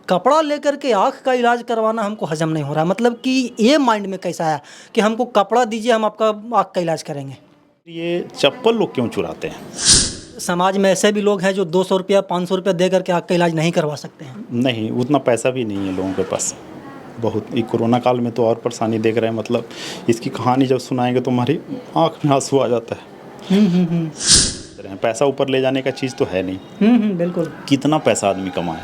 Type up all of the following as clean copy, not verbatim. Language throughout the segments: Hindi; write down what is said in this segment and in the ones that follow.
कपड़ा लेकर के आँख का इलाज करवाना हमको हजम नहीं हो रहा है। मतलब कि ये माइंड में कैसा आया कि हमको कपड़ा दीजिए, हम आपका आँख का इलाज करेंगे। ये चप्पल लोग क्यों चुराते हैं? समाज में ऐसे भी लोग हैं जो 200 रुपया 500 रुपया दे करके आँख का इलाज नहीं करवा सकते हैं। नहीं, उतना पैसा भी नहीं है लोगों के पास। बहुत ये कोरोना काल में तो और परेशानी देख रहे हैं। मतलब इसकी कहानी जब सुनाएंगे तो हमारी आँख में आंसू आ जाता है। पैसा ऊपर ले जाने का चीज़ तो है नहीं। बिल्कुल। कितना पैसा आदमी कमाए।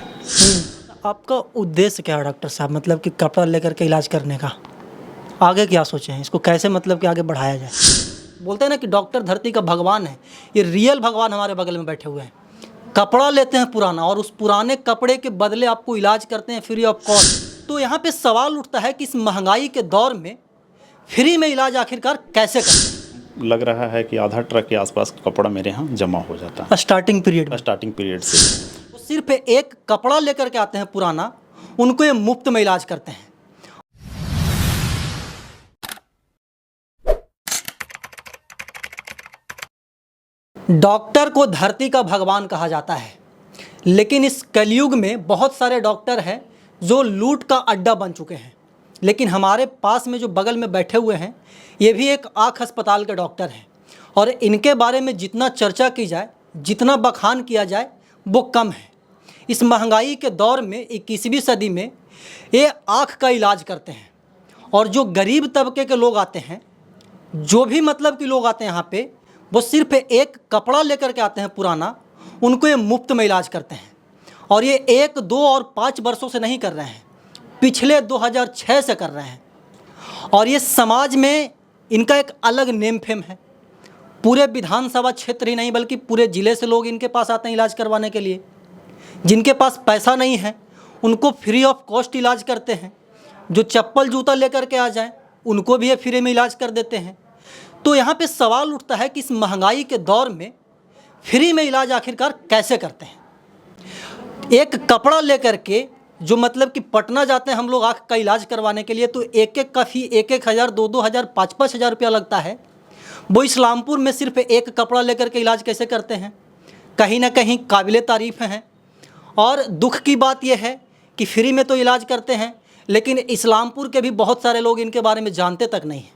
आपका उद्देश्य क्या है डॉक्टर साहब, मतलब कि कपड़ा लेकर के इलाज करने का? आगे क्या सोचे हैं, इसको कैसे मतलब कि आगे बढ़ाया जाए? बोलते हैं ना कि डॉक्टर धरती का भगवान है, ये रियल भगवान हमारे बगल में बैठे हुए हैं। कपड़ा लेते हैं पुराना और उस पुराने कपड़े के बदले आपको इलाज करते हैं फ्री ऑफ कॉस्ट। तो यहाँ पे सवाल उठता है कि इस महंगाई के दौर में फ्री में इलाज आखिरकार कैसे करें? लग रहा है कि आधा ट्रक के आसपास कपड़ा मेरे यहाँ जमा हो जाता है स्टार्टिंग पीरियड में। स्टार्टिंग पीरियड से। तो सिर्फ एक कपड़ा लेकर के आते हैं पुराना, उनको ये मुफ्त में इलाज करते हैं। डॉक्टर को धरती का भगवान कहा जाता है, लेकिन इस कलयुग में बहुत सारे डॉक्टर हैं जो लूट का अड्डा बन चुके हैं। लेकिन हमारे पास में जो बगल में बैठे हुए हैं, ये भी एक आँख अस्पताल के डॉक्टर हैं और इनके बारे में जितना चर्चा की जाए, जितना बखान किया जाए, वो कम है। इस महंगाई के दौर में 21वीं सदी में ये आँख का इलाज करते हैं और जो गरीब तबके के लोग आते हैं, जो भी मतलब कि लोग आते हैं यहाँ पे, वो सिर्फ एक कपड़ा लेकर के आते हैं पुराना, उनको ये मुफ्त में इलाज करते हैं। और ये 1, 2 और 5 वर्षों से नहीं कर रहे हैं, पिछले 2006 से कर रहे हैं। और ये समाज में इनका एक अलग नेम फेम है। पूरे विधानसभा क्षेत्र ही नहीं बल्कि पूरे ज़िले से लोग इनके पास आते हैं इलाज करवाने के लिए। जिनके पास पैसा नहीं है उनको फ्री ऑफ कॉस्ट इलाज करते हैं। जो चप्पल जूता लेकर के आ जाएं उनको भी ये फ्री में इलाज कर देते हैं। तो यहाँ पे सवाल उठता है कि इस महंगाई के दौर में फ्री में इलाज आखिरकार कैसे करते हैं? एक कपड़ा लेकर के जो मतलब कि पटना जाते हैं हम लोग आँख का इलाज करवाने के लिए, तो एक का फी 1-1 हज़ार, 2-2 हज़ार, 5-5 हज़ार रुपया लगता है। वो इस्लामपुर में सिर्फ एक कपड़ा लेकर के इलाज कैसे करते हैं? कहीं ना कहीं काबिले तारीफ़ हैं। और दुख की बात यह है कि फ्री में तो इलाज करते हैं, लेकिन इस्लामपुर के भी बहुत सारे लोग इनके बारे में जानते तक नहीं हैं।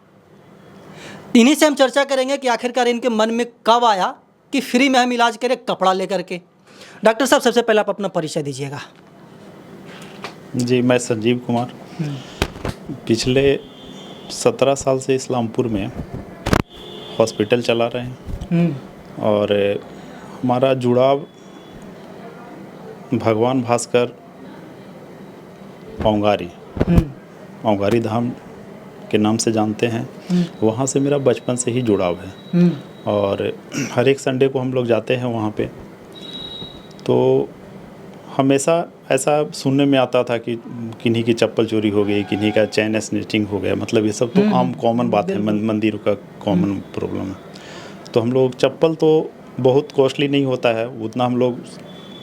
इन्हीं से हम चर्चा करेंगे कि आखिरकार इनके मन में कब आया कि फ्री में हम इलाज करें कपड़ा लेकर के। डॉक्टर साहब, सबसे पहले आप अपना परिचय दीजिएगा। जी, मैं संजीव कुमार पिछले 17 साल से इस्लामपुर में हॉस्पिटल चला रहे हैं और हमारा जुड़ाव भगवान भास्कर औंगारी धाम के नाम से जानते हैं। वहाँ से मेरा बचपन से ही जुड़ाव है और हर एक संडे को हम लोग जाते हैं वहाँ पे। तो हमेशा ऐसा सुनने में आता था कि किन्हीं की चप्पल चोरी हो गई, किन्हीं का चैन स्नैचिंग हो गया। मतलब ये सब तो आम कॉमन बात है, मंदिरों का कॉमन प्रॉब्लम है। तो हम लोग चप्पल तो बहुत कॉस्टली नहीं होता है, उतना हम लोग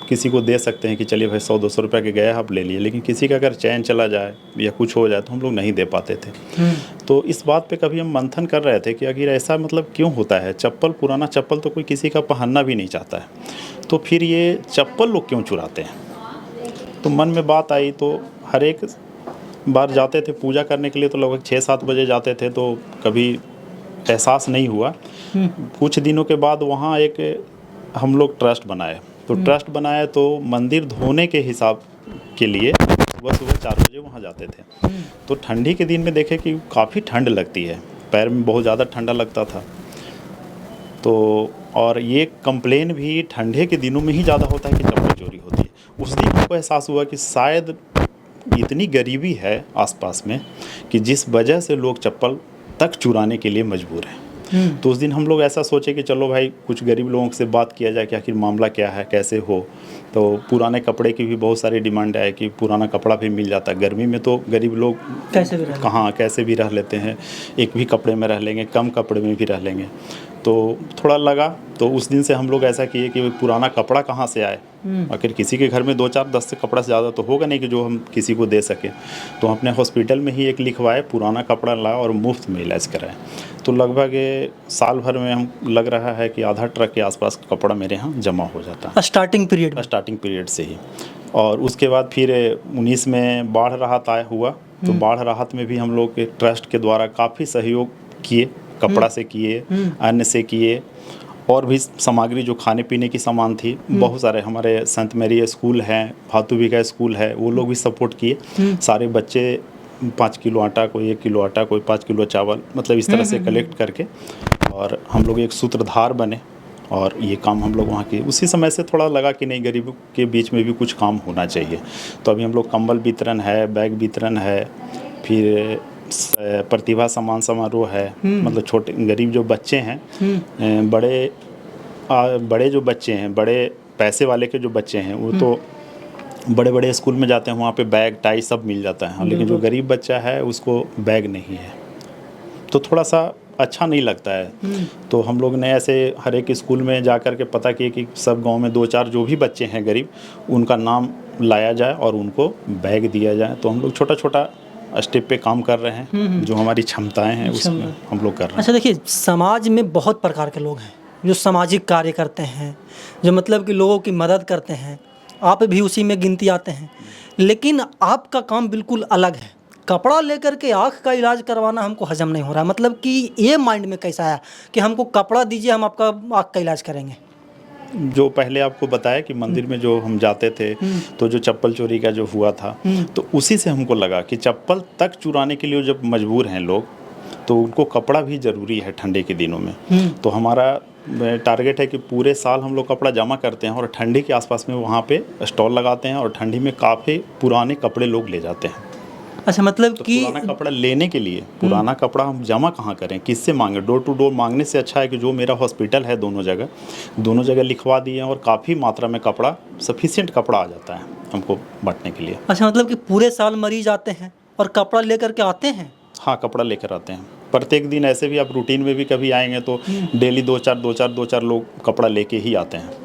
किसी को दे सकते हैं कि चलिए भाई 100-200 रुपये के गए आप ले लिए। लेकिन किसी का अगर चैन चला जाए या कुछ हो जाए तो हम लोग नहीं दे पाते थे। तो इस बात पे कभी हम मंथन कर रहे थे कि आखिर ऐसा मतलब क्यों होता है? चप्पल, पुराना चप्पल तो कोई किसी का पहनना भी नहीं चाहता है, तो फिर ये चप्पल लोग क्यों चुराते हैं? तो मन में बात आई। तो हर एक बार जाते थे पूजा करने के लिए, तो लगभग 6-7 बजे जाते थे, तो कभी एहसास नहीं हुआ। कुछ दिनों के बाद वहाँ एक हम लोग ट्रस्ट बनाए। तो ट्रस्ट बनाया तो मंदिर धोने के हिसाब के लिए सुबह 4 बजे वहाँ जाते थे। तो ठंडी के दिन में देखे कि काफ़ी ठंड लगती है, पैर में बहुत ज़्यादा ठंडा लगता था। तो और ये कंप्लेन भी ठंडे के दिनों में ही ज़्यादा होता है कि चप्पल चोरी होती है। उस दिन हमको एहसास हुआ कि शायद इतनी गरीबी है आसपास में कि जिस वजह से लोग चप्पल तक चुराने के लिए मजबूर हैं। तो उस दिन हम लोग ऐसा सोचे कि चलो भाई कुछ गरीब लोगों से बात किया जाए कि आखिर मामला क्या है, कैसे हो। तो पुराने कपड़े की भी बहुत सारी डिमांड है कि पुराना कपड़ा भी मिल जाता है। गर्मी में तो गरीब लोग कैसे भी रह लेते हैं, एक भी कपड़े में रह लेंगे, कम कपड़े में भी रह लेंगे। तो थोड़ा लगा, तो उस दिन से हम लोग ऐसा किए कि पुराना कपड़ा कहाँ से आए। आखिर किसी के घर में 2-4-10 से कपड़ा से ज़्यादा तो होगा नहीं कि जो हम किसी को दे सकें। तो अपने हॉस्पिटल में ही एक लिखवाए, पुराना कपड़ा लाए और मुफ्त में इलाज कराए। तो लगभग साल भर में हम लग रहा है कि आधा ट्रक के आसपास कपड़ा मेरे यहाँ जमा हो जाता है स्टार्टिंग पीरियड से ही। और उसके बाद फिर 19 में बाढ़ राहत हुआ, तो बाढ़ राहत में भी हम लोग के ट्रस्ट के द्वारा काफ़ी सहयोग किए, कपड़ा से किए, अन्न से किए, और भी सामग्री जो खाने पीने की सामान थी, बहुत सारे हमारे संत मैरी स्कूल है, भातुबिका स्कूल है, वो लोग भी सपोर्ट किए। सारे बच्चे 5 किलो आटा, कोई 1 किलो आटा, कोई 5 किलो चावल, मतलब इस तरह से कलेक्ट करके, और हम लोग एक सूत्रधार बने, और ये काम हम लोग वहाँ के उसी समय से थोड़ा लगा कि नहीं, गरीबों के बीच में भी कुछ काम होना चाहिए। तो अभी हम लोग कंबल वितरण है, बैग वितरण है, फिर प्रतिभा सम्मान समारोह है, मतलब छोटे गरीब जो बच्चे हैं, बड़े जो बच्चे हैं, बड़े पैसे वाले के जो बच्चे हैं, वो तो बड़े बड़े स्कूल में जाते हैं, वहाँ पे बैग टाई सब मिल जाता है, लेकिन जो गरीब बच्चा है उसको बैग नहीं है, तो थोड़ा सा अच्छा नहीं लगता है। तो हम लोग ने ऐसे हर एक स्कूल में जा कर के पता किए कि सब गांव में 2-4 जो भी बच्चे हैं गरीब, उनका नाम लाया जाए और उनको बैग दिया जाए। तो हम लोग छोटा छोटा स्टेप पे काम कर रहे हैं, जो हमारी क्षमताएं हैं उसमें हम लोग कर रहे हैं। अच्छा देखिए, समाज में बहुत प्रकार के लोग हैं जो सामाजिक कार्य करते हैं, जो मतलब कि लोगों की मदद करते हैं, आप भी उसी में गिनती आते हैं, लेकिन आपका काम बिल्कुल अलग है। कपड़ा लेकर के आँख का इलाज करवाना हमको हजम नहीं हो रहा, मतलब कि ये माइंड में कैसा आया कि हमको कपड़ा दीजिए, हम आपका आँख का इलाज करेंगे। जो पहले आपको बताया कि मंदिर में जो हम जाते थे, तो जो चप्पल चोरी का जो हुआ था, तो उसी से हमको लगा कि चप्पल तक चुराने के लिए जब मजबूर हैं लोग, तो उनको कपड़ा भी ज़रूरी है ठंडे के दिनों में। तो हमारा टारगेट है कि पूरे साल हम लोग कपड़ा जमा करते हैं और ठंडी के आसपास में वहाँ पे स्टॉल लगाते हैं, और ठंडी में काफ़ी पुराने कपड़े लोग ले जाते हैं। अच्छा, मतलब तो कि पुराना कपड़ा लेने के लिए पुराना कपड़ा हम जमा कहाँ करें, किससे मांगे? डोर टू डोर मांगने से अच्छा है कि जो मेरा हॉस्पिटल है दोनों जगह लिखवा दिए, और काफ़ी मात्रा में कपड़ा, सफिशिएंट कपड़ा आ जाता है हमको बांटने के लिए। अच्छा, मतलब कि पूरे साल मरीज आते हैं और कपड़ा लेकर के आते हैं। हाँ, कपड़ा लेकर आते हैं प्रत्येक दिन। ऐसे भी आप रूटीन में भी कभी आएंगे तो डेली 2-4 लोग कपड़ा लेके ही आते हैं।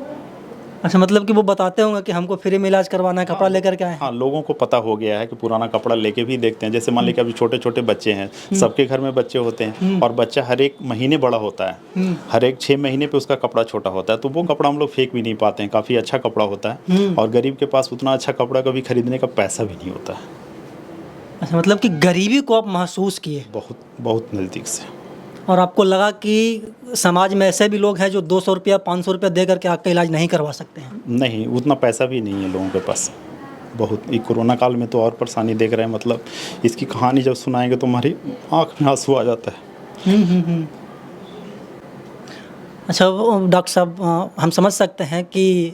अच्छा, मतलब कि वो बताते होंगे कि हमको फ्री में इलाज करवाना है, कपड़ा लेकर के आए हैं। हाँ, लोगों को पता हो गया है कि पुराना कपड़ा लेके भी देखते हैं। जैसे मान लीजिए अभी छोटे छोटे बच्चे हैं, सबके घर में बच्चे होते हैं, और बच्चा हर एक महीने बड़ा होता है, हर एक 6 महीने पे उसका कपड़ा छोटा होता है, तो वो कपड़ा हम लोग फेंक भी नहीं पाते हैं, काफ़ी अच्छा कपड़ा होता है, और गरीब के पास उतना अच्छा कपड़ा कभी खरीदने का पैसा भी नहीं होता है। अच्छा, मतलब कि गरीबी को आप महसूस किए, बहुत बहुत नज़दीक से। और आपको लगा कि समाज में ऐसे भी लोग हैं जो 200 रुपया 500 रुपया दे करके आँख का इलाज नहीं करवा सकते हैं। नहीं, उतना पैसा भी नहीं है लोगों के पास। बहुत, ये कोरोना काल में तो और परेशानी देख रहे हैं, मतलब इसकी कहानी जब सुनाएंगे तो हमारी आँख में आंसू आ जाता है। अच्छा डॉक्टर साहब, हम समझ सकते हैं कि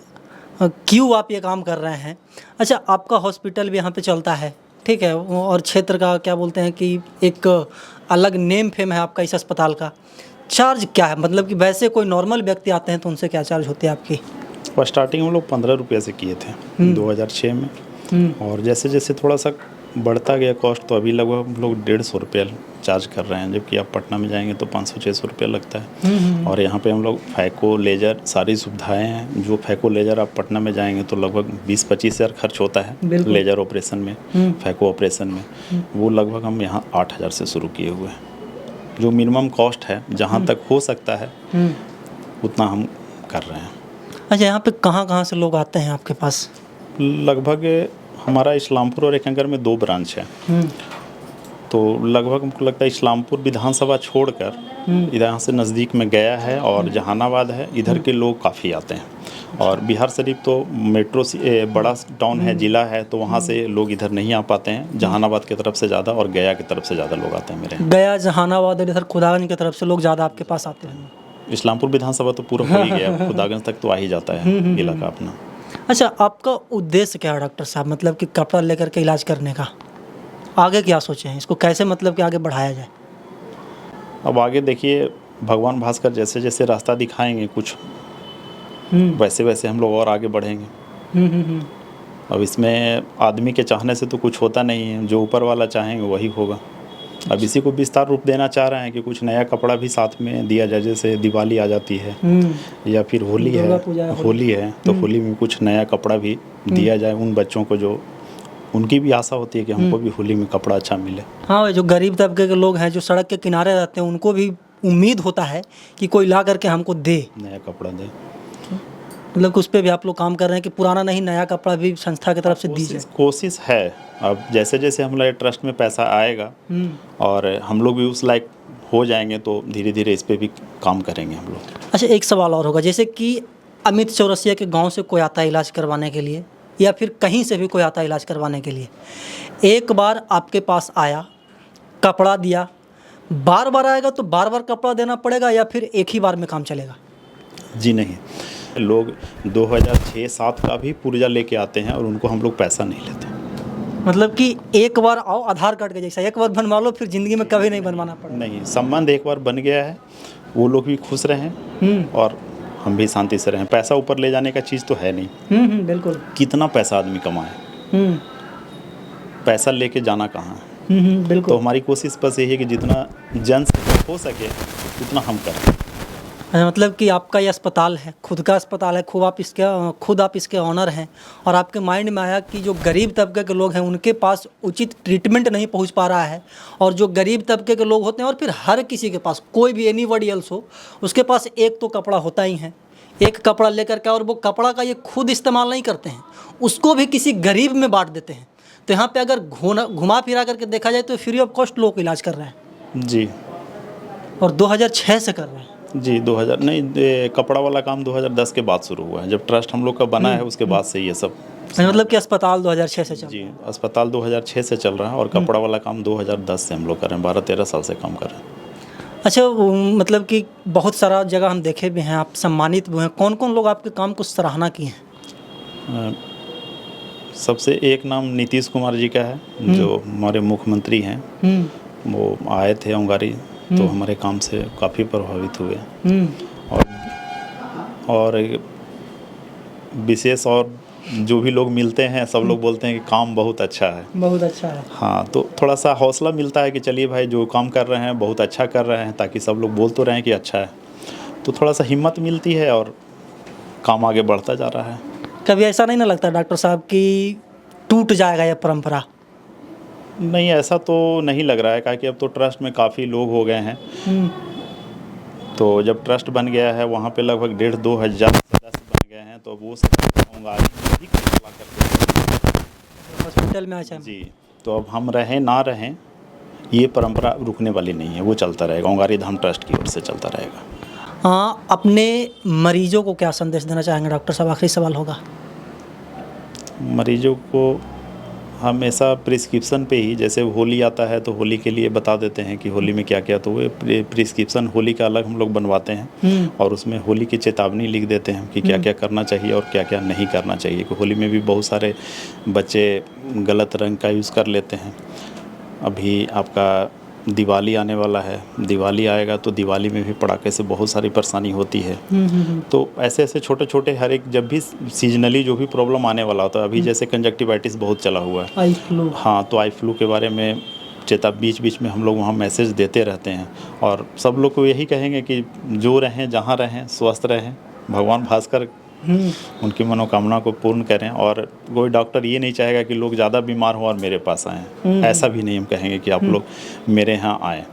क्यों आप ये काम कर रहे हैं। अच्छा, आपका हॉस्पिटल भी यहाँ पे चलता है, ठीक है, और क्षेत्र का क्या बोलते हैं कि एक अलग नेम फेम है आपका इस अस्पताल का। चार्ज क्या है, मतलब कि वैसे कोई नॉर्मल व्यक्ति आते हैं तो उनसे क्या चार्ज होती है आपकी? और स्टार्टिंग हम लोग 15 रुपये से किए थे 2006 में, और जैसे जैसे थोड़ा सा बढ़ता गया कॉस्ट, तो अभी लगभग हम लोग 150 रुपये चार्ज कर रहे हैं, जबकि आप पटना में जाएंगे तो 500-600 रुपये लगता है। और यहाँ पे हम लोग फैको, लेजर, सारी सुविधाएं हैं। जो फैको लेजर आप पटना में जाएंगे तो लगभग 20-25 हज़ार खर्च होता है लेजर ऑपरेशन में, फैको ऑपरेशन में, वो लगभग हम यहाँ 8,000 से शुरू किए हुए हैं। जो मिनिमम कॉस्ट है, जहाँ तक हो सकता है उतना हम कर रहे हैं। अच्छा, यहाँ पे कहाँ से लोग आते हैं आपके पास? लगभग हमारा इस्लामपुर और एकंगर में 2 ब्रांच है, तो लगभग हमको लगता है इस्लामपुर विधानसभा छोड़कर इधर यहाँ से नज़दीक में गया है और जहानाबाद है, इधर के लोग काफ़ी आते हैं। और बिहार शरीफ तो मेट्रो बड़ा टाउन है, ज़िला है, तो वहाँ से लोग इधर नहीं आ पाते हैं। जहानाबाद की तरफ से ज़्यादा और गया की तरफ से ज़्यादा लोग आते हैं मेरे। गया, जहानाबाद और इधर खुदागंज की तरफ से लोग ज़्यादा आपके पास आते हैं। इस्लामपुर विधानसभा तो पूरा हो ही गया, खुदागंज तक तो आ ही जाता है इलाका अपना। अच्छा, आपका उद्देश्य क्या है डॉक्टर साहब, मतलब कि कपड़ा लेकर के इलाज करने का? आगे क्या सोचे हैं, इसको कैसे मतलब कि आगे बढ़ाया जाए? अब आगे देखिए, भगवान भास्कर जैसे जैसे रास्ता दिखाएंगे कुछ, वैसे वैसे हम लोग और आगे बढ़ेंगे। अब इसमें आदमी के चाहने से तो कुछ होता नहीं है, जो ऊपर वाला चाहेंगे वही होगा। अब इसी को विस्तार रूप देना चाह रहे हैं कि कुछ नया कपड़ा भी साथ में दिया जाए, जैसे दिवाली आ जाती है या फिर होली है, तो होली में कुछ नया कपड़ा भी दिया जाए उन बच्चों को, जो उनकी भी आशा होती है कि हमको भी होली में कपड़ा अच्छा मिले। हाँ, जो गरीब तबके के लोग हैं जो सड़क के किनारे रहते हैं, उनको भी उम्मीद होता है कि कोई ला करके हमको दे, नया कपड़ा दे। मतलब कि उस पे भी आप लोग काम कर रहे हैं कि पुराना नहीं नया कपड़ा भी संस्था की तरफ से दी जाए। कोशिश है। अब जैसे जैसे हमारे ट्रस्ट में पैसा आएगा और हम लोग भी उस लायक हो जाएंगे तो धीरे धीरे इस पे भी काम करेंगे हम लोग। अच्छा, एक सवाल और होगा, जैसे कि अमित चौरसिया के गांव से कोई आता है इलाज करवाने के लिए या फिर कहीं से भी कोई आता है इलाज करवाने के लिए, एक बार आपके पास आया, कपड़ा दिया, बार बार आएगा तो बार बार कपड़ा देना पड़ेगा या फिर एक ही बार में काम चलेगा? जी नहीं, लोग 2006-07 का भी पुर्जा लेके आते हैं और उनको हम लोग पैसा नहीं लेते। मतलब कि एक बार आओ, आधार कार्ड के जैसा एक बार बनवा लो, फिर ज़िंदगी में कभी नहीं बनवाना पड़ेगा। नहीं, संबंध एक बार बन गया है, वो लोग भी खुश रहें और हम भी शांति से रहें। पैसा ऊपर ले जाने का चीज़ तो है नहीं। बिल्कुल। कितना पैसा आदमी कमाए, पैसा लेके जाना कहाँ है। बिल्कुल। तो हमारी कोशिश बस यही है कि जितना जन से हो सके उतना हम करें। मतलब कि आपका ये अस्पताल है, खुद का अस्पताल है, खुद आप इसके ऑनर हैं और आपके माइंड में आया कि जो गरीब तबके के लोग हैं उनके पास उचित ट्रीटमेंट नहीं पहुंच पा रहा है, और जो गरीब तबके के लोग होते हैं और फिर हर किसी के पास, कोई भी एनीबॉडी एल्स हो, उसके पास एक तो कपड़ा होता ही है, एक कपड़ा लेकर के, और वो कपड़ा का ये खुद इस्तेमाल नहीं करते हैं, उसको भी किसी गरीब में बांट देते हैं। तो यहाँ पे अगर घुमा फिरा करके देखा जाए तो फ्री ऑफ कॉस्ट लोग इलाज कर रहे हैं जी, और 2006 से कर रहे हैं। जी 2000 नहीं, कपड़ा वाला काम 2010 के बाद शुरू हुआ है, जब ट्रस्ट हम लोग का बना है उसके बाद से ये सब। मतलब कि अस्पताल 2006 से चल। जी, अस्पताल 2006 से चल रहा है और कपड़ा वाला काम 2010 से हम लोग कर रहे हैं, 12-13 साल से काम कर रहे हैं। अच्छा, मतलब कि बहुत सारा जगह हम देखे भी हैं, आप सम्मानित भी हैं, कौन कौन लोग आपके काम को सराहना किए हैं? सबसे एक नाम नीतीश कुमार जी का है, जो हमारे मुख्यमंत्री हैं। वो आए थे ओंगारी तो हमारे काम से काफ़ी प्रभावित हुए। और विशेष, और जो भी लोग मिलते हैं सब लोग बोलते हैं कि काम बहुत अच्छा है। बहुत अच्छा है। हाँ, तो थोड़ा सा हौसला मिलता है कि चलिए भाई, जो काम कर रहे हैं बहुत अच्छा कर रहे हैं, ताकि सब लोग बोल तो रहे हैं कि अच्छा है, तो थोड़ा सा हिम्मत मिलती है और काम आगे बढ़ता जा रहा है। कभी ऐसा नहीं ना लगता डॉक्टर साहब कि टूट जाएगा यह परंपरा? नहीं, ऐसा तो नहीं लग रहा है, क्योंकि अब तो ट्रस्ट में काफ़ी लोग हो गए हैं। तो जब ट्रस्ट बन गया है वहाँ पे लगभग 1,500-2 हज़ार सदस्य बन गए हैं, तो वो सब ओंगारी में ही चला करते हॉस्पिटल में अच्छा। जी, तो अब हम रहें ना रहें, ये परंपरा रुकने वाली नहीं है, वो चलता रहेगा, ओंगारी धाम ट्रस्ट की ओर से चलता रहेगा। हाँ, अपने मरीजों को क्या संदेश देना चाहेंगे डॉक्टर साहब? आखिरी सवाल होगा। मरीजों को हमेशा प्रिस्क्रिप्शन पे ही, जैसे होली आता है तो होली के लिए बता देते हैं कि होली में क्या क्या, तो वो प्रिस्क्रिप्शन होली का अलग हम लोग बनवाते हैं और उसमें होली की चेतावनी लिख देते हैं कि क्या क्या करना चाहिए और क्या क्या नहीं करना चाहिए। कि होली में भी बहुत सारे बच्चे गलत रंग का यूज़ कर लेते हैं। अभी आपका दिवाली आने वाला है, दिवाली आएगा तो दिवाली में भी पटाखे से बहुत सारी परेशानी होती है। तो ऐसे ऐसे छोटे छोटे हर एक, जब भी सीजनली जो भी प्रॉब्लम आने वाला होता है, अभी जैसे कंजक्टिवाइटिस बहुत चला हुआ है, आई फ्लू। हाँ, तो आई फ्लू के बारे में बीच बीच में हम लोग वहाँ मैसेज देते रहते हैं और सब लोग को यही कहेंगे कि जो रहें जहाँ रहें स्वस्थ रहें, भगवान भास्कर उनकी मनोकामना को पूर्ण करें। और कोई डॉक्टर ये नहीं चाहेगा कि लोग ज़्यादा बीमार हो और मेरे पास आएँ, ऐसा भी नहीं हम कहेंगे कि आप लोग मेरे यहाँ आएँ।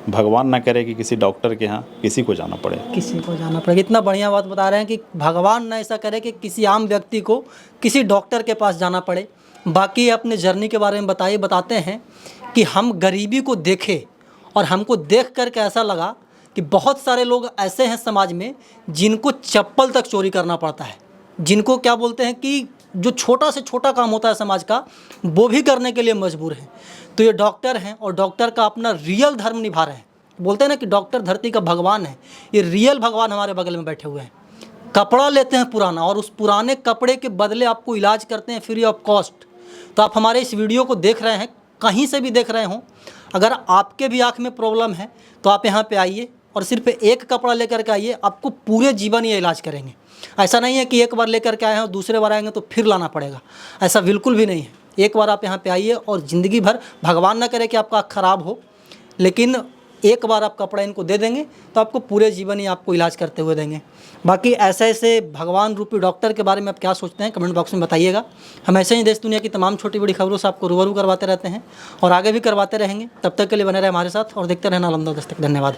भगवान ना करे कि किसी डॉक्टर के यहाँ किसी को जाना पड़े, किसी को जाना पड़ेगा। इतना बढ़िया बात बता रहे हैं कि भगवान ना ऐसा करे कि किसी आम व्यक्ति को किसी डॉक्टर के पास जाना पड़े। बाकी अपने जर्नी के बारे में बताते हैं कि हम गरीबी को देखें और हमको देख करके ऐसा लगा कि बहुत सारे लोग ऐसे हैं समाज में जिनको चप्पल तक चोरी करना पड़ता है, जिनको क्या बोलते हैं कि जो छोटा से छोटा काम होता है समाज का वो भी करने के लिए मजबूर हैं। तो ये डॉक्टर हैं और डॉक्टर का अपना रियल धर्म निभा रहे हैं। बोलते हैं ना कि डॉक्टर धरती का भगवान है, ये रियल भगवान हमारे बगल में बैठे हुए हैं। कपड़ा लेते हैं पुराना और उस पुराने कपड़े के बदले आपको इलाज करते हैं फ्री ऑफ कॉस्ट। तो आप हमारे इस वीडियो को देख रहे हैं, कहीं से भी देख रहे हों, अगर आपके भी आँख में प्रॉब्लम है तो आप यहाँ पे आइए और सिर्फ एक कपड़ा लेकर के आइए, आपको पूरे जीवन ये इलाज करेंगे। ऐसा नहीं है कि एक बार लेकर के आए हैं और दूसरे बार आएंगे तो फिर लाना पड़ेगा, ऐसा बिल्कुल भी नहीं है। एक बार आप यहाँ पे आइए और ज़िंदगी भर, भगवान ना करे कि आपका आँख खराब हो, लेकिन एक बार आप कपड़ा इनको दे देंगे तो आपको पूरे जीवन ही आपको इलाज करते हुए देंगे। बाकी ऐसे ऐसे भगवान रूपी डॉक्टर के बारे में आप क्या सोचते हैं कमेंट बॉक्स में बताइएगा। हम ऐसे ही देश दुनिया की तमाम छोटी बड़ी खबरों से आपको रूबरू करवाते रहते हैं और आगे भी करवाते रहेंगे। तब तक के लिए बने रहे हमारे साथ और देखते रहना नालंदा दस्तक। धन्यवाद।